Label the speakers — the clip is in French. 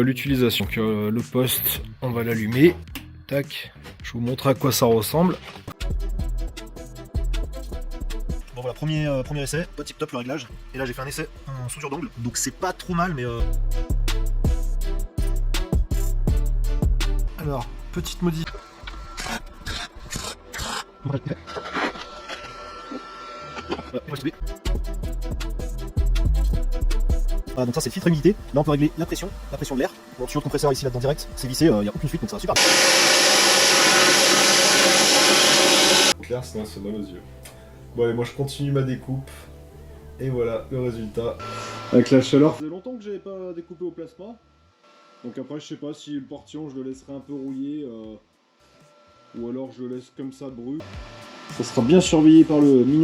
Speaker 1: L'utilisation. Donc le poste, on va l'allumer. Tac, je vous montre à quoi ça ressemble. Bon voilà, premier essai, pas tip top le réglage. Et là j'ai fait un essai en soudure d'ongle, donc c'est pas trop mal, mais alors, petite modif. Voilà, donc ça c'est le filtre humidité. Là on peut régler la pression de l'air. Bon, tuyau de compresseur ici là-dedans direct, c'est vissé, il n'y a aucune fuite donc ça va super.
Speaker 2: Clair, sinon ça donne aux yeux. Bon allez, moi je continue ma découpe. Et voilà le résultat. Avec la chaleur. Ça faisait longtemps que j'avais pas découpé au plasma. Donc après je sais pas si le portillon je le laisserai un peu rouiller ou alors je le laisse comme ça brut. Ça sera bien surveillé par le mignon.